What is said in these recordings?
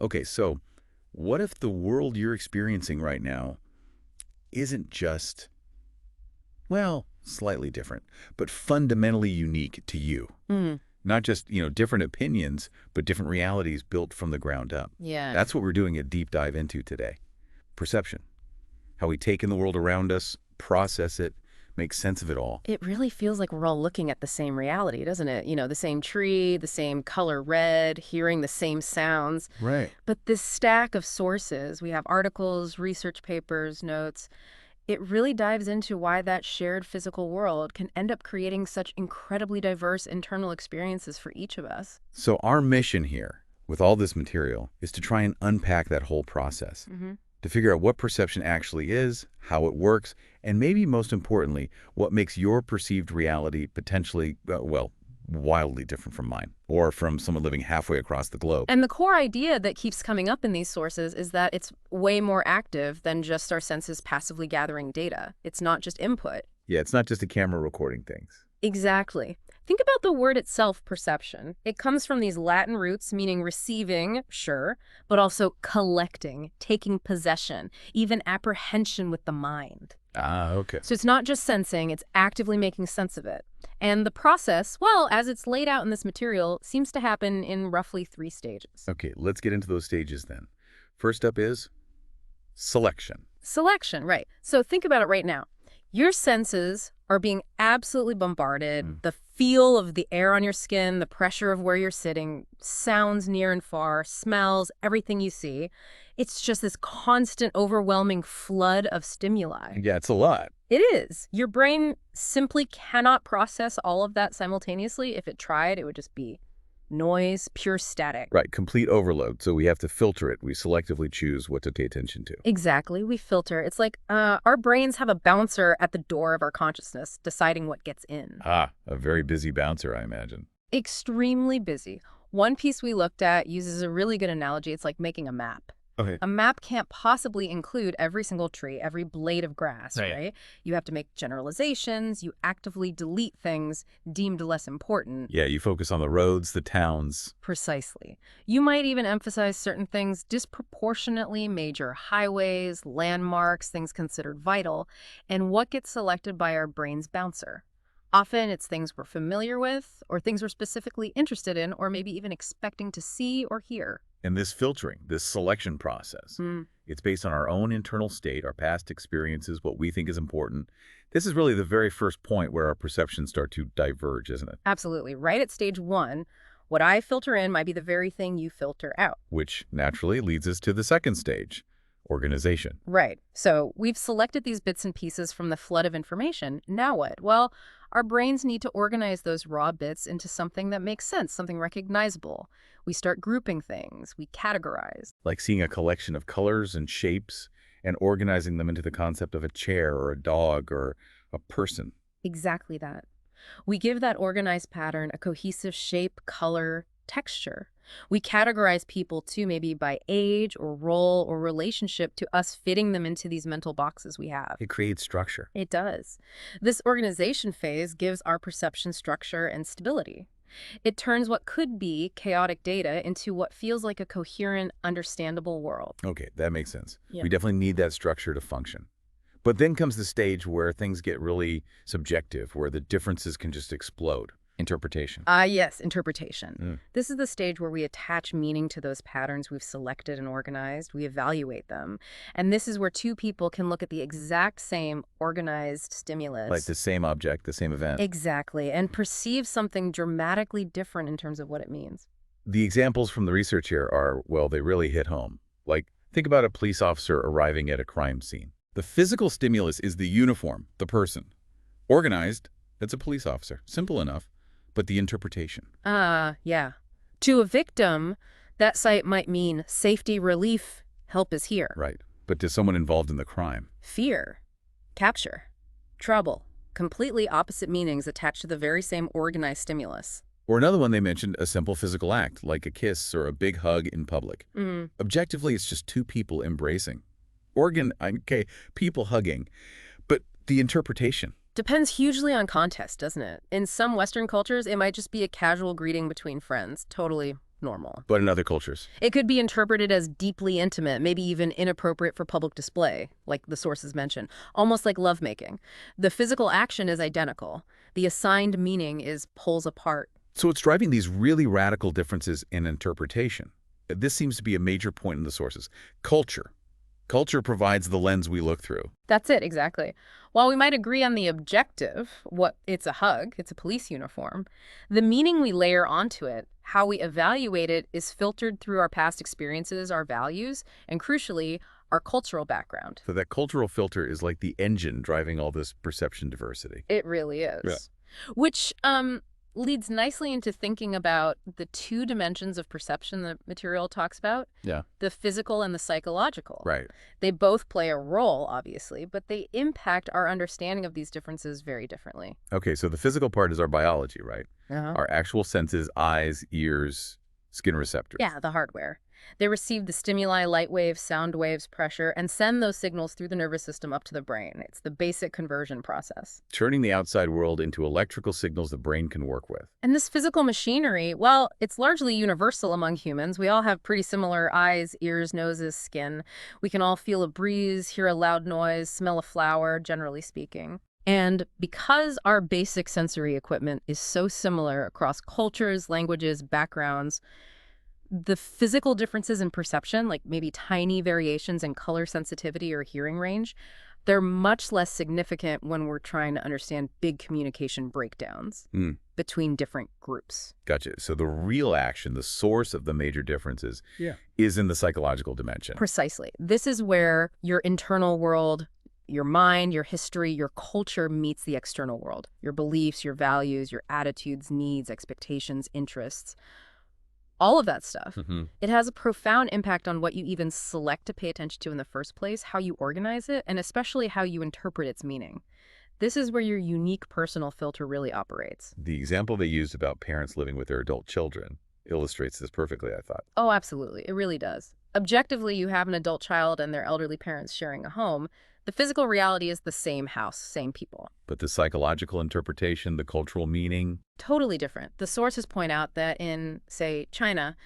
Okay, so what if the world you're experiencing right now isn't just, well, slightly different, but fundamentally unique to you? Mm, Not just, different opinions, but different realities built from the ground up. yeah. That's what we're doing a deep dive into today. Perception. How we take in the world around us, process it, make sense of it all. It really feels like we're all looking at the same reality, doesn't it? The same tree, the same color red, hearing the same sounds. Right. But this stack of sources, we have articles, research papers, notes, it really dives into why that shared physical world can end up creating such incredibly diverse internal experiences for each of us. So our mission here, with all this material, is to try and unpack that whole process. Hmm. To figure out what perception actually is, how it works, and maybe most importantly, what makes your perceived reality potentially, wildly different from mine, or from someone living halfway across the globe. And the core idea that keeps coming up in these sources is that it's way more active than just our senses passively gathering data. It's not just input. Yeah, it's not just a camera recording things. Exactly. Think about the word itself, perception. It comes from these Latin roots meaning receiving, sure, but also collecting, taking possession, even apprehension with the mind. Ah, okay. So it's not just sensing, it's actively making sense of it. And the process, well, as it's laid out in this material, seems to happen in roughly 3 stages. Okay, let's get into those stages then. First up is selection. Selection, right. So think about it right now. Your senses are being absolutely bombarded. The feel of the air on your skin, the pressure of where you're sitting, sounds near and far, smells, everything you see. It's just this constant, overwhelming flood of stimuli. Yeah, it's a lot. It is. Your brain simply cannot process all of that simultaneously. If it tried, it would just be noise, pure static. Right, complete overload. So we have to filter it. We selectively choose what to pay attention to. Exactly. We filter. It's like our brains have a bouncer at the door of our consciousness deciding what gets in. Ah, a very busy bouncer, I imagine. Extremely busy. One piece we looked at uses a really good analogy. It's like making a map. Okay. A map can't possibly include every single tree, every blade of grass, right? You have to make generalizations. You actively delete things deemed less important. Yeah, you focus on the roads, the towns. Precisely. You might even emphasize certain things disproportionately major: highways, landmarks, things considered vital, and what gets selected by our brain's bouncer. Often it's things we're familiar with, or things we're specifically interested in, or maybe even expecting to see or hear. And this filtering, this selection process, it's based on our own internal state, our past experiences, what we think is important. This is really the very first point where our perceptions start to diverge, isn't it? Absolutely. Right at stage 1, what I filter in might be the very thing you filter out. Which naturally leads us to the second stage, organization. Right. So we've selected these bits and pieces from the flood of information. Now what? Well, our brains need to organize those raw bits into something that makes sense, something recognizable. We start grouping things. We categorize. Like seeing a collection of colors and shapes and organizing them into the concept of a chair or a dog or a person. Exactly that. We give that organized pattern a cohesive shape, color, texture. We categorize people too, maybe by age or role or relationship, to us fitting them into these mental boxes we have. It creates structure. It does. This organization phase gives our perception structure and stability. It turns what could be chaotic data into what feels like a coherent, understandable world. Okay, that makes sense. Yeah. We definitely need that structure to function. But then comes the stage where things get really subjective, where the differences can just explode. Interpretation. Yes, interpretation. This is the stage where we attach meaning to those patterns we've selected and organized. We evaluate them. And this is where two people can look at the exact same organized stimulus. Like the same object, the same event. Exactly. And perceive something dramatically different in terms of what it means. The examples from the research here are, well, they really hit home. Like, think about a police officer arriving at a crime scene. The physical stimulus is the uniform, the person. Organized, that's a police officer. Simple enough. But the interpretation. Yeah. To a victim, that sight might mean safety, relief, help is here. Right. But to someone involved in the crime. Fear, capture, trouble. Completely opposite meanings attached to the very same organized stimulus. Or another one they mentioned, a simple physical act, like a kiss or a big hug in public. Objectively, it's just two people embracing. People hugging. But the interpretation. Depends hugely on context, doesn't it? In some Western cultures, it might just be a casual greeting between friends. Totally normal. But in other cultures? It could be interpreted as deeply intimate, maybe even inappropriate for public display, like the sources mention, almost like lovemaking. The physical action is identical. The assigned meaning is poles apart. So it's driving these really radical differences in interpretation. This seems to be a major point in the sources. Culture. Culture provides the lens we look through. That's it, exactly. While we might agree on the objective, it's a hug, it's a police uniform, the meaning we layer onto it, how we evaluate it, is filtered through our past experiences, our values, and crucially, our cultural background. So that cultural filter is like the engine driving all this perception diversity. It really is. Yeah. Which leads nicely into thinking about the two dimensions of perception the material talks about. Yeah. The physical and the psychological. Right. They both play a role, obviously, but they impact our understanding of these differences very differently. Okay, so the physical part is our biology, right? Uh-huh. Our actual senses, eyes, ears, skin receptors. Yeah, the hardware. They receive the stimuli, light waves, sound waves, pressure, and send those signals through the nervous system up to the brain. It's the basic conversion process. Turning the outside world into electrical signals the brain can work with. And this physical machinery, well, it's largely universal among humans. We all have pretty similar eyes, ears, noses, skin. We can all feel a breeze, hear a loud noise, smell a flower, generally speaking. And because our basic sensory equipment is so similar across cultures, languages, backgrounds, the physical differences in perception, like maybe tiny variations in color sensitivity or hearing range, they're much less significant when we're trying to understand big communication breakdowns between different groups. Gotcha. So the real action, the source of the major differences, is in the psychological dimension. Precisely. This is where your internal world, your mind, your history, your culture meets the external world. Your beliefs, your values, your attitudes, needs, expectations, interests. All of that stuff. It has a profound impact on what you even select to pay attention to in the first place, how you organize it, and especially how you interpret its meaning. This is where your unique personal filter really operates. The example they used about parents living with their adult children illustrates this perfectly, I thought. Oh, absolutely. It really does. Objectively, you have an adult child and their elderly parents sharing a home. The physical reality is the same house, same people. But the psychological interpretation, the cultural meaning? Totally different. The sources point out that in, say, China,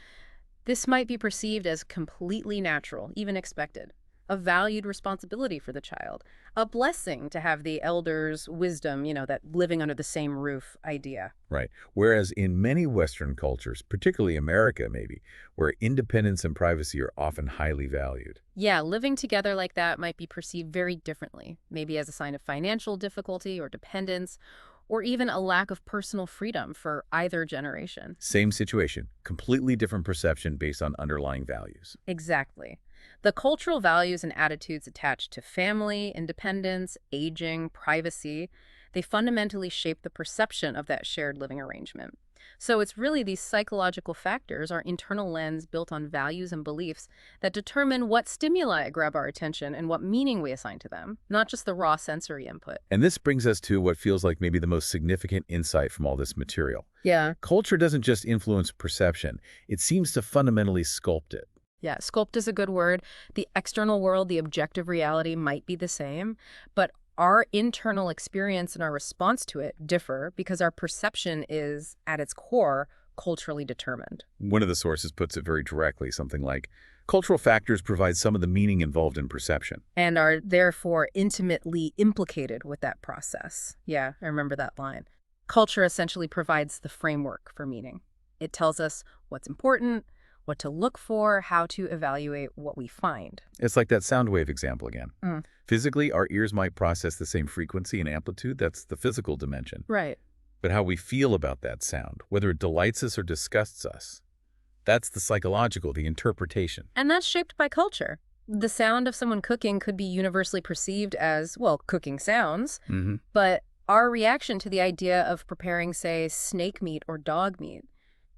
this might be perceived as completely natural, even expected. A valued responsibility for the child. A blessing to have the elders' wisdom, that living under the same roof idea. Right. Whereas in many Western cultures, particularly America maybe, where independence and privacy are often highly valued. Yeah, living together like that might be perceived very differently, maybe as a sign of financial difficulty or dependence, or even a lack of personal freedom for either generation. Same situation, completely different perception based on underlying values. Exactly. The cultural values and attitudes attached to family, independence, aging, privacy, they fundamentally shape the perception of that shared living arrangement. So it's really these psychological factors, our internal lens built on values and beliefs, that determine what stimuli grab our attention and what meaning we assign to them, not just the raw sensory input. And this brings us to what feels like maybe the most significant insight from all this material. Yeah. Culture doesn't just influence perception, it seems to fundamentally sculpt it. Yeah, sculpt is a good word. The external world, the objective reality might be the same, but our internal experience and our response to it differ because our perception is, at its core, culturally determined. One of the sources puts it very directly, something like, cultural factors provide some of the meaning involved in perception. And are therefore intimately implicated with that process. Yeah, I remember that line. Culture essentially provides the framework for meaning. It tells us what's important, what to look for, how to evaluate what we find. It's like that sound wave example again. Physically, our ears might process the same frequency and amplitude. That's the physical dimension. Right. But how we feel about that sound, whether it delights us or disgusts us, that's the psychological, the interpretation. And that's shaped by culture. The sound of someone cooking could be universally perceived as, well, cooking sounds, but our reaction to the idea of preparing, say, snake meat or dog meat,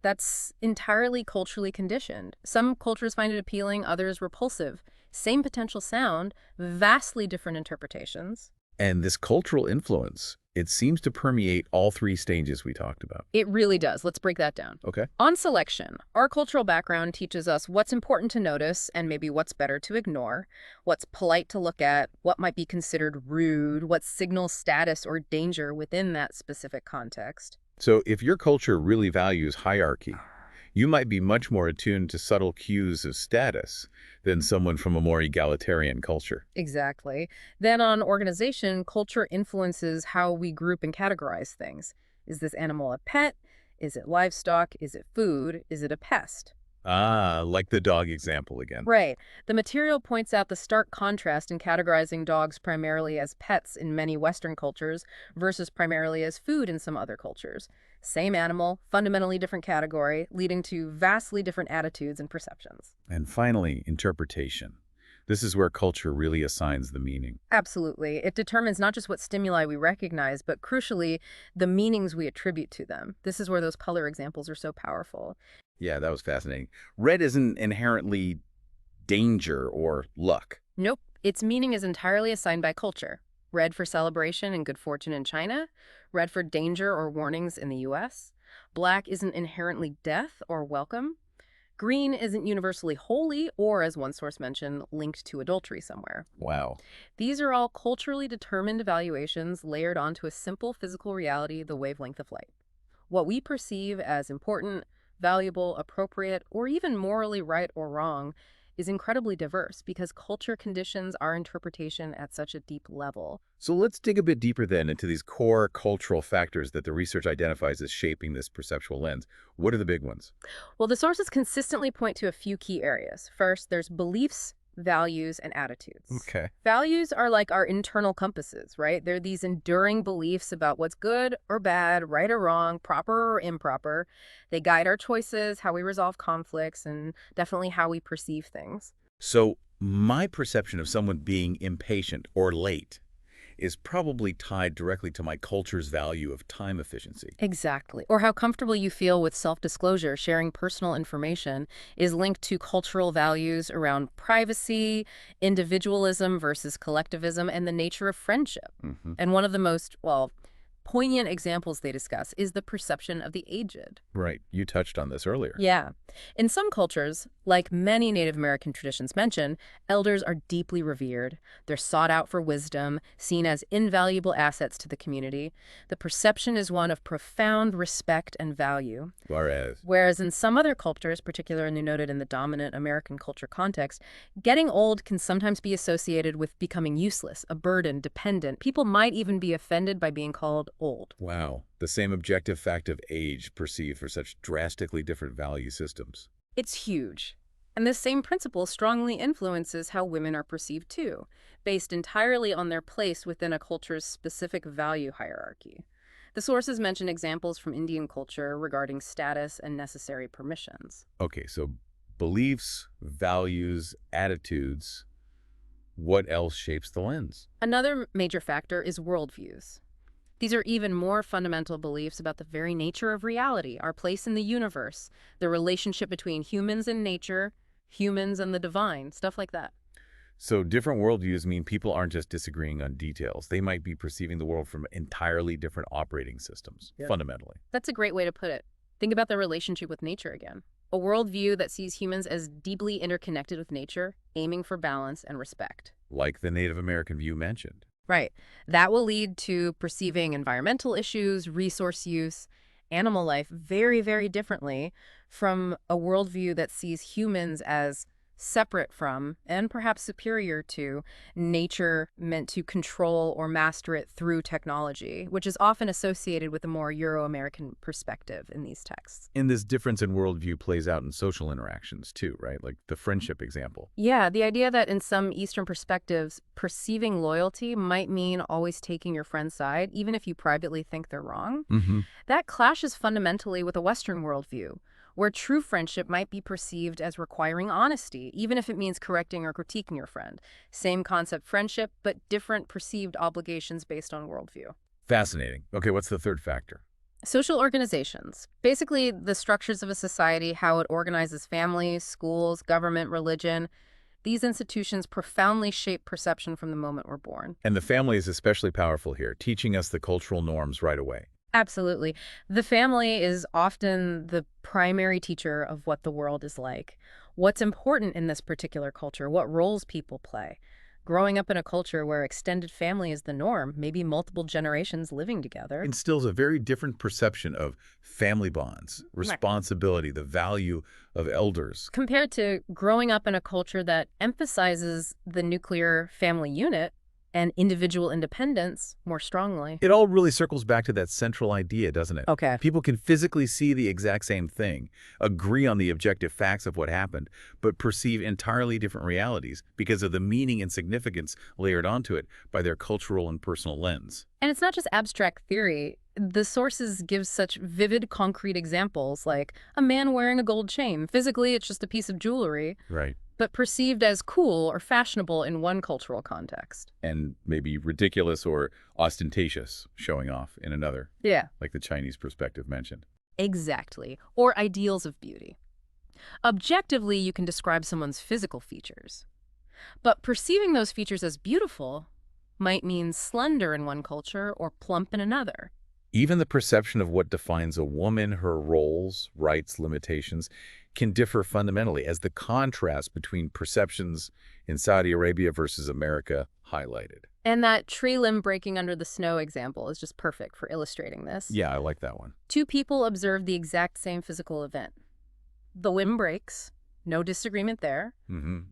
that's entirely culturally conditioned. Some cultures find it appealing, others repulsive. Same potential sound, vastly different interpretations. And this cultural influence, it seems to permeate all three stages we talked about. It really does. Let's break that down. Okay. On selection, our cultural background teaches us what's important to notice and maybe what's better to ignore, what's polite to look at, what might be considered rude, what signals status or danger within that specific context. So if your culture really values hierarchy, You might be much more attuned to subtle cues of status than someone from a more egalitarian culture. Exactly. Then on organization, culture influences how we group and categorize things. Is this animal a pet? Is it livestock? Is it food? Is it a pest? Ah, like the dog example again. Right. The material points out the stark contrast in categorizing dogs primarily as pets in many Western cultures versus primarily as food in some other cultures. Same animal, fundamentally different category, leading to vastly different attitudes and perceptions. And finally, interpretation. This is where culture really assigns the meaning. Absolutely. It determines not just what stimuli we recognize, but crucially, the meanings we attribute to them. This is where those color examples are so powerful. Yeah, that was fascinating. Red isn't inherently danger or luck. Nope. Its meaning is entirely assigned by culture. Red for celebration and good fortune in China. Red for danger or warnings in the US. Black isn't inherently death or welcome. Green isn't universally holy or, as one source mentioned, linked to adultery somewhere. Wow. These are all culturally determined evaluations layered onto a simple physical reality, the wavelength of light. What we perceive as important, valuable, appropriate, or even morally right or wrong is incredibly diverse because culture conditions our interpretation at such a deep level. So let's dig a bit deeper then into these core cultural factors that the research identifies as shaping this perceptual lens. What are the big ones? Well, the sources consistently point to a few key areas. First, there's beliefs, values, and attitudes. Okay. Values are like our internal compasses, right? They're these enduring beliefs about what's good or bad, right or wrong, proper or improper. They guide our choices, how we resolve conflicts, and definitely how we perceive things. So my perception of someone being impatient or late is probably tied directly to my culture's value of time efficiency. Exactly. Or how comfortable you feel with self-disclosure, sharing personal information, is linked to cultural values around privacy, individualism versus collectivism, and the nature of friendship. Hmm. And one of the most, well, poignant examples they discuss is the perception of the aged. Right. You touched on this earlier. Yeah. In some cultures, like many Native American traditions mention, elders are deeply revered. They're sought out for wisdom, seen as invaluable assets to the community. The perception is one of profound respect and value. Whereas, Whereas in some other cultures, particularly noted in the dominant American culture context, getting old can sometimes be associated with becoming useless, a burden, dependent. People might even be offended by being called old. wow, the same objective fact of age perceived for such drastically different value systems. It's huge. And this same principle strongly influences how women are perceived too, based entirely on their place within a culture's specific value hierarchy. The sources mention examples from Indian culture regarding status and necessary permissions. Okay, so beliefs, values, attitudes, what else shapes the lens? Another major factor is worldviews. These are even more fundamental beliefs about the very nature of reality, our place in the universe, the relationship between humans and nature, humans and the divine, stuff like that. So different worldviews mean people aren't just disagreeing on details. They might be perceiving the world from entirely different operating systems, Yeah. fundamentally. That's a great way to put it. Think about the relationship with nature again. A worldview that sees humans as deeply interconnected with nature, aiming for balance and respect. Like the Native American view mentioned. Right. That will lead to perceiving environmental issues, resource use, animal life very, very differently from a worldview that sees humans as separate from and perhaps superior to nature, meant to control or master it through technology, which is often associated with a more Euro-American perspective in these texts. And this difference in worldview plays out in social interactions too, right? Like the friendship example. Yeah, the idea that in some Eastern perspectives, perceiving loyalty might mean always taking your friend's side, even if you privately think they're wrong. Mm-hmm. That clashes fundamentally with a Western worldview, where true friendship might be perceived as requiring honesty, even if it means correcting or critiquing your friend. Same concept friendship, but different perceived obligations based on worldview. Fascinating. Okay, what's the third factor? Social organizations. Basically, the structures of a society, how it organizes families, schools, government, religion. These institutions profoundly shape perception from the moment we're born. And the family is especially powerful here, teaching us the cultural norms right away. Absolutely. The family is often the primary teacher of what the world is like. What's important in this particular culture, what roles people play. Growing up in a culture where extended family is the norm, maybe multiple generations living together. Instills a very different perception of family bonds, Right. responsibility, the value of elders. Compared to growing up in a culture that emphasizes the nuclear family unit and individual independence more strongly. It all really circles back to that central idea, doesn't it? Okay. People can physically see the exact same thing, agree on the objective facts of what happened, but perceive entirely different realities because of the meaning and significance layered onto it by their cultural and personal lens. And it's not just abstract theory. The sources give such vivid, concrete examples like a man wearing a gold chain. Physically, it's just a piece of jewelry, Right. but perceived as cool or fashionable in one cultural context. And maybe ridiculous or ostentatious showing off in another, Yeah, like the Chinese perspective mentioned. exactly. Or ideals of beauty. Objectively, you can describe someone's physical features. But perceiving those features as beautiful might mean slender in one culture or plump in another. Even the perception of what defines a woman, her roles, rights, limitations, can differ fundamentally as the contrast between perceptions in Saudi Arabia versus America highlighted. And that tree limb breaking under the snow example is just perfect for illustrating this. Yeah, I like that one. Two people observe the exact same physical event. The limb breaks, no disagreement there,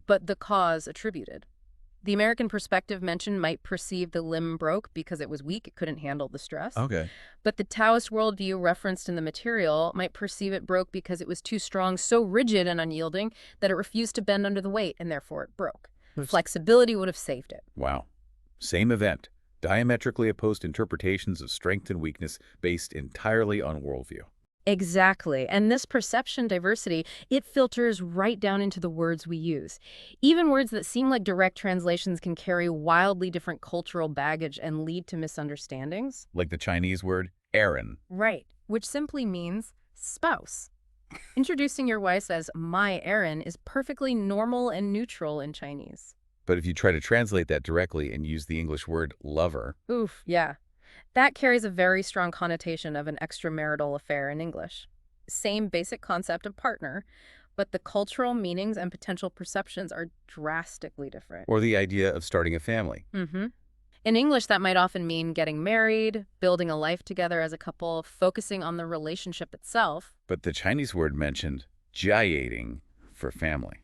but the cause attributed. The American perspective mentioned might perceive the limb broke because it was weak, it couldn't handle the stress. Okay. But the Taoist worldview referenced in the material might perceive it broke because it was too strong, so rigid and unyielding that it refused to bend under the weight, and therefore it broke. Flexibility would have saved it. Wow. Same event. Diametrically opposed interpretations of strength and weakness based entirely on worldview. Exactly. And this perception diversity, it filters right down into the words we use. Even words that seem like direct translations can carry wildly different cultural baggage and lead to misunderstandings. Like the Chinese word, Aaron. Right. Which simply means spouse. Introducing your wife as my Erin is perfectly normal and neutral in Chinese. But if you try to translate that directly and use the English word lover, Oof, yeah. That carries a very strong connotation of an extramarital affair in English. Same basic concept of partner, but the cultural meanings and potential perceptions are drastically different. or the idea of starting a family. In English, that might often mean getting married, building a life together as a couple, focusing on the relationship itself. But the Chinese word mentioned jiating for family.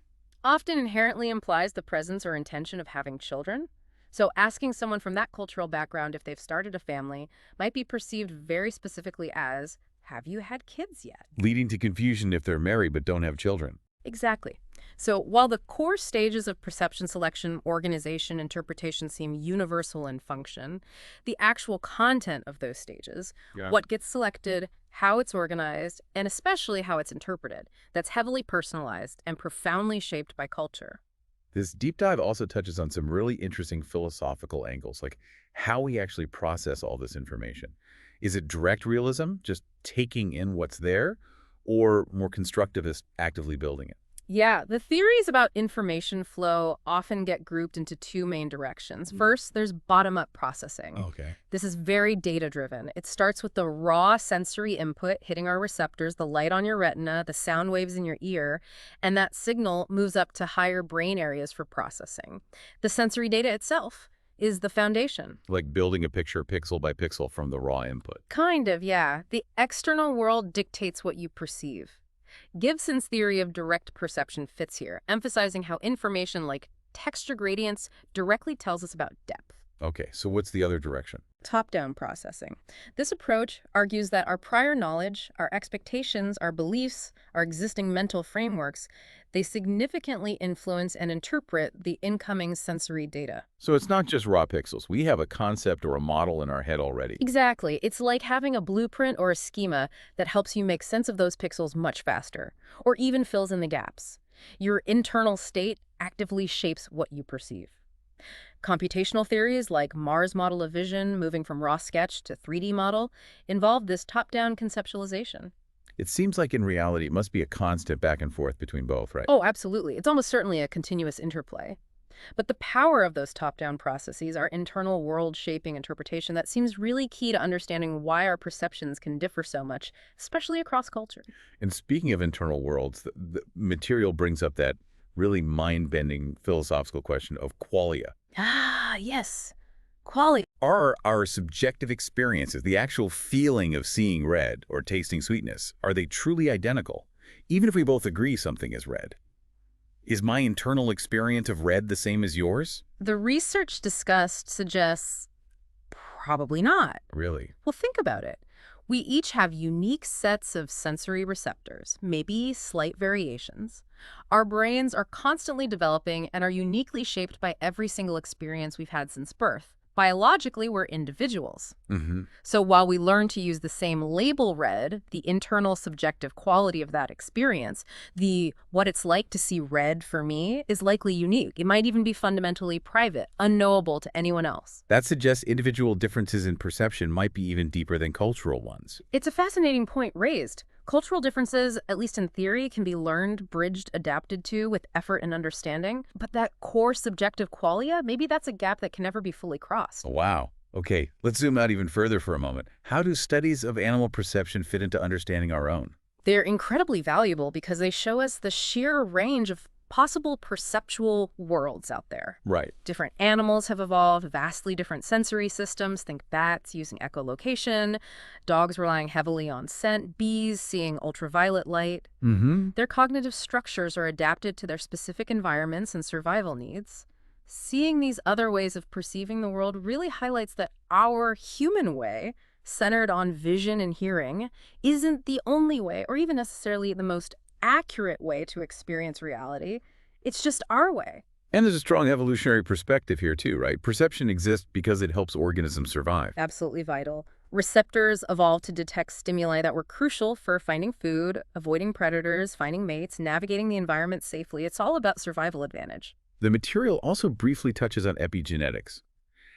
Often inherently implies the presence or intention of having children. So asking someone from that cultural background if they've started a family might be perceived very specifically as, have you had kids yet? Leading to confusion if they're married but don't have children. Exactly. So while the core stages of perception selection, organization, interpretation seem universal in function, the actual content of those stages, what gets selected, how it's organized, and especially how it's interpreted, that's heavily personalized and profoundly shaped by culture. This deep dive also touches on some really interesting philosophical angles, like how we actually process all this information. Is it direct realism, just taking in what's there, or more constructivist, actively building it? Yeah, the theories about information flow often get grouped into two main directions. First, there's bottom-up processing. Okay. This is very data-driven. It starts with the raw sensory input hitting our receptors, the light on your retina, the sound waves in your ear, and that signal moves up to higher brain areas for processing. The sensory data itself is the foundation. Like building a picture pixel by pixel from the raw input. Kind of, yeah. The external world dictates what you perceive. Gibson's theory of direct perception fits here, emphasizing how information like texture gradients directly tells us about depth. Okay, so what's the other direction? Top-down processing. This approach argues that our prior knowledge, our expectations, our beliefs, our existing mental frameworks, they significantly influence and interpret the incoming sensory data. So it's not just raw pixels. We have a concept or a model in our head already. Exactly. It's like having a blueprint or a schema that helps you make sense of those pixels much faster, or even fills in the gaps. Your internal state actively shapes what you perceive. Computational theories like Mars model of vision, moving from raw sketch to 3D model, involve this top-down conceptualization. It seems like in reality it must be a constant back and forth between both, right? Oh, absolutely. It's almost certainly a continuous interplay. But the power of those top-down processes, our internal world-shaping interpretation, that seems really key to understanding why our perceptions can differ so much, especially across culture. And speaking of internal worlds, the material brings up that really mind-bending philosophical question of qualia. Ah, yes. Quality. Are our subjective experiences, the actual feeling of seeing red or tasting sweetness, are they truly identical, even if we both agree something is red? Is my internal experience of red the same as yours? The research discussed suggests probably not. Really? Well, think about it. We each have unique sets of sensory receptors, maybe slight variations. Our brains are constantly developing and are uniquely shaped by every single experience we've had since birth. Biologically, we're individuals. Mm-hmm. So while we learn to use the same label red, the internal subjective quality of that experience, the what it's like to see red for me is likely unique. It might even be fundamentally private, unknowable to anyone else. That suggests individual differences in perception might be even deeper than cultural ones. It's a fascinating point raised. Cultural differences, at least in theory, can be learned, bridged, adapted to with effort and understanding. But that core subjective qualia, maybe that's a gap that can never be fully crossed. Wow. Okay, let's zoom out even further for a moment. How do studies of animal perception fit into understanding our own? They're incredibly valuable because they show us the sheer range of possible perceptual worlds out there. Right. Different animals have evolved vastly different sensory systems. Think bats using echolocation, dogs relying heavily on scent, bees seeing ultraviolet light. Mm-hmm. Their cognitive structures are adapted to their specific environments and survival needs. Seeing these other ways of perceiving the world really highlights that our human way, centered on vision and hearing, isn't the only way or even necessarily the most accurate way to experience reality. It's just our way. And there's a strong evolutionary perspective here too, right? Perception exists because it helps organisms survive. Absolutely vital. Receptors evolved to detect stimuli that were crucial for finding food, avoiding predators, finding mates, navigating the environment safely. It's all about survival advantage. The material also briefly touches on epigenetics,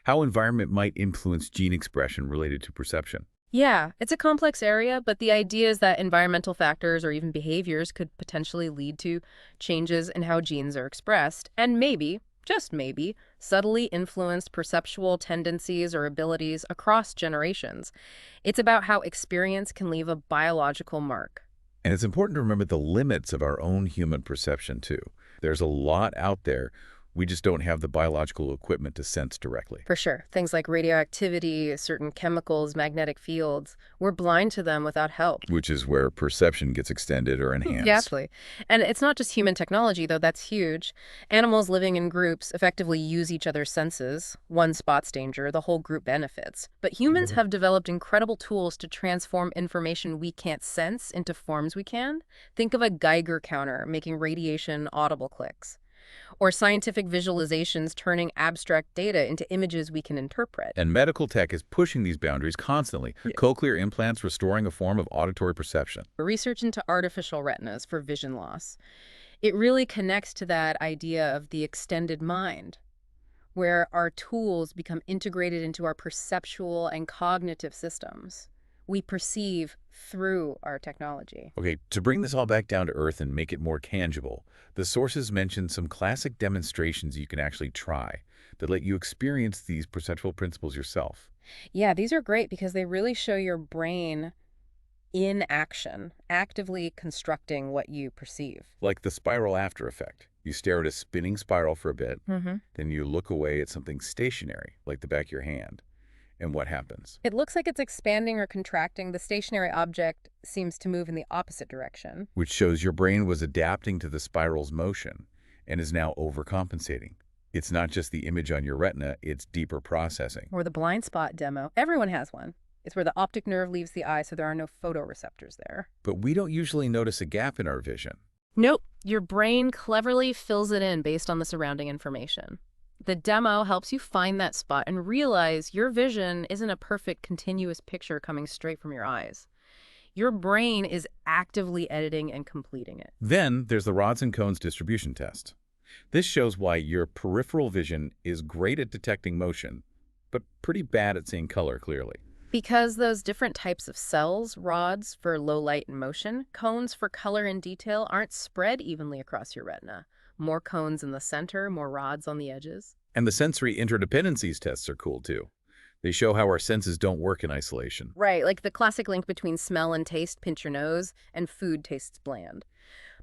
how environment might influence gene expression related to perception. Yeah, it's a complex area, but the idea is that environmental factors or even behaviors could potentially lead to changes in how genes are expressed, and maybe, just maybe, subtly influence perceptual tendencies or abilities across generations. It's about how experience can leave a biological mark. And it's important to remember the limits of our own human perception too. There's a lot out there. We just don't have the biological equipment to sense directly. For sure. Things like radioactivity, certain chemicals, magnetic fields, we're blind to them without help. Which is where perception gets extended or enhanced. Exactly. And it's not just human technology, though that's huge. Animals living in groups effectively use each other's senses. One spots danger, the whole group benefits. But humans have developed incredible tools to transform information we can't sense into forms we can. Think of a Geiger counter making radiation audible clicks, or scientific visualizations turning abstract data into images we can interpret. And medical tech is pushing these boundaries constantly. Yeah. Cochlear implants restoring a form of auditory perception. Research into artificial retinas for vision loss. It really connects to that idea of the extended mind, where our tools become integrated into our perceptual and cognitive systems. We perceive through our technology. Okay, to bring this all back down to earth and make it more tangible, the sources mention some classic demonstrations you can actually try that let you experience these perceptual principles yourself. Yeah, these are great because they really show your brain in action, actively constructing what you perceive. Like the spiral after effect. You stare at a spinning spiral for a bit, Mm-hmm. then you look away at something stationary, like the back of your hand. And what happens? It looks like it's expanding or contracting. The stationary object seems to move in the opposite direction. Which shows your brain was adapting to the spiral's motion and is now overcompensating. It's not just the image on your retina, it's deeper processing. Or the blind spot demo. Everyone has one. It's where the optic nerve leaves the eye, so there are no photoreceptors there. But we don't usually notice a gap in our vision. Nope. Your brain cleverly fills it in based on the surrounding information. The demo helps you find that spot and realize your vision isn't a perfect continuous picture coming straight from your eyes. Your brain is actively editing and completing it. Then there's the rods and cones distribution test. This shows why your peripheral vision is great at detecting motion, but pretty bad at seeing color clearly. Because those different types of cells, rods for low light and motion, cones for color and detail, aren't spread evenly across your retina. More cones in the center, more rods on the edges. And the sensory interdependencies tests are cool too. They show how our senses don't work in isolation. Right, like the classic link between smell and taste, pinch your nose, and food tastes bland.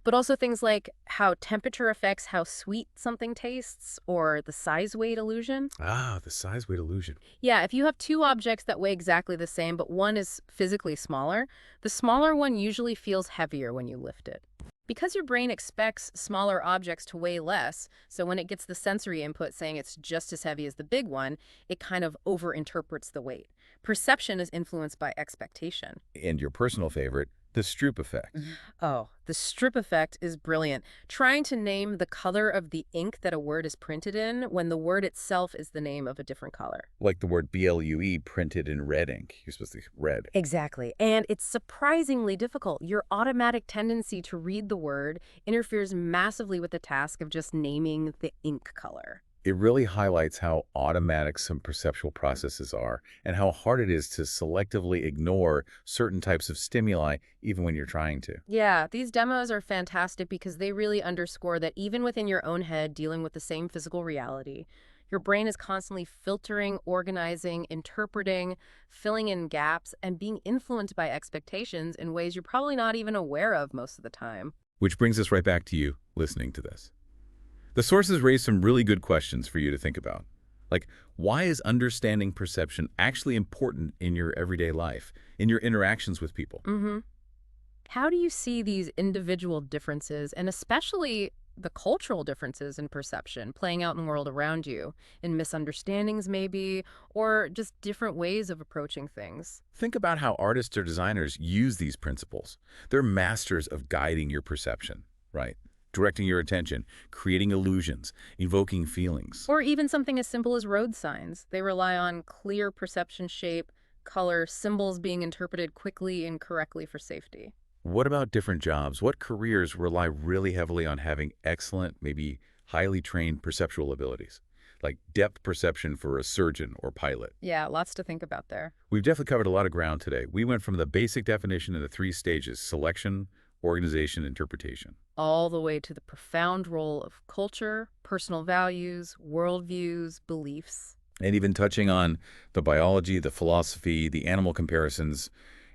But also things like how temperature affects how sweet something tastes, or the size-weight illusion. Ah, the size-weight illusion. Yeah, if you have two objects that weigh exactly the same, but one is physically smaller, the smaller one usually feels heavier when you lift it. Because your brain expects smaller objects to weigh less, so when it gets the sensory input saying it's just as heavy as the big one, it kind of overinterprets the weight. Perception is influenced by expectation. And your personal favorite, the Stroop effect. Oh, the strip effect is brilliant. Trying to name the color of the ink that a word is printed in when the word itself is the name of a different color. Like the word BLUE printed in red ink. You're supposed to say red. Exactly. And it's surprisingly difficult. Your automatic tendency to read the word interferes massively with the task of just naming the ink color. It really highlights how automatic some perceptual processes are and how hard it is to selectively ignore certain types of stimuli even when you're trying to. Yeah, these demos are fantastic because they really underscore that even within your own head dealing with the same physical reality, your brain is constantly filtering, organizing, interpreting, filling in gaps, and being influenced by expectations in ways you're probably not even aware of most of the time. Which brings us right back to you listening to this. The sources raise some really good questions for you to think about. Like, why is understanding perception actually important in your everyday life, in your interactions with people? Mm-hmm. How do you see these individual differences, and especially the cultural differences in perception, playing out in the world around you, in misunderstandings maybe, or just different ways of approaching things? Think about how artists or designers use these principles. They're masters of guiding your perception, right? Directing your attention, creating illusions, evoking feelings. Or even something as simple as road signs. They rely on clear perception shape, color, symbols being interpreted quickly and correctly for safety. What about different jobs? What careers rely really heavily on having excellent, maybe highly trained perceptual abilities, like depth perception for a surgeon or pilot? Yeah, lots to think about there. We've definitely covered a lot of ground today. We went from the basic definition in the three stages: selection, organization, interpretation. All the way to the profound role of culture, personal values, worldviews, beliefs. And even touching on the biology, the philosophy, the animal comparisons,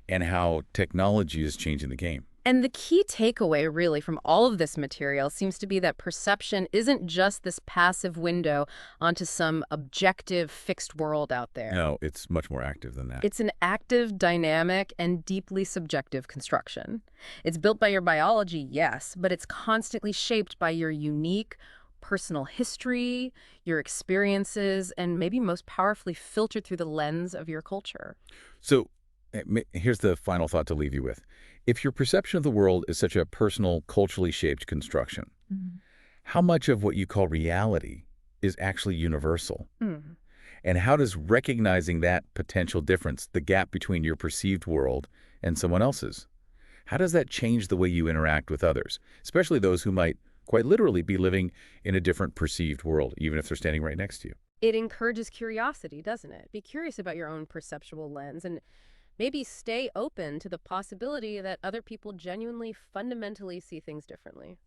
and how technology is changing the game. And the key takeaway, really, from all of this material seems to be that perception isn't just this passive window onto some objective, fixed world out there. No, it's much more active than that. It's an active, dynamic, and deeply subjective construction. It's built by your biology, yes, but it's constantly shaped by your unique personal history, your experiences, and maybe most powerfully filtered through the lens of your culture. So here's the final thought to leave you with. If your perception of the world is such a personal, culturally shaped construction, how much of what you call reality is actually universal? Mm. And how does recognizing that potential difference, the gap between your perceived world and someone else's, how does that change the way you interact with others, especially those who might quite literally be living in a different perceived world, even if they're standing right next to you? It encourages curiosity, doesn't it? Be curious about your own perceptual lens and maybe stay open to the possibility that other people genuinely, fundamentally see things differently.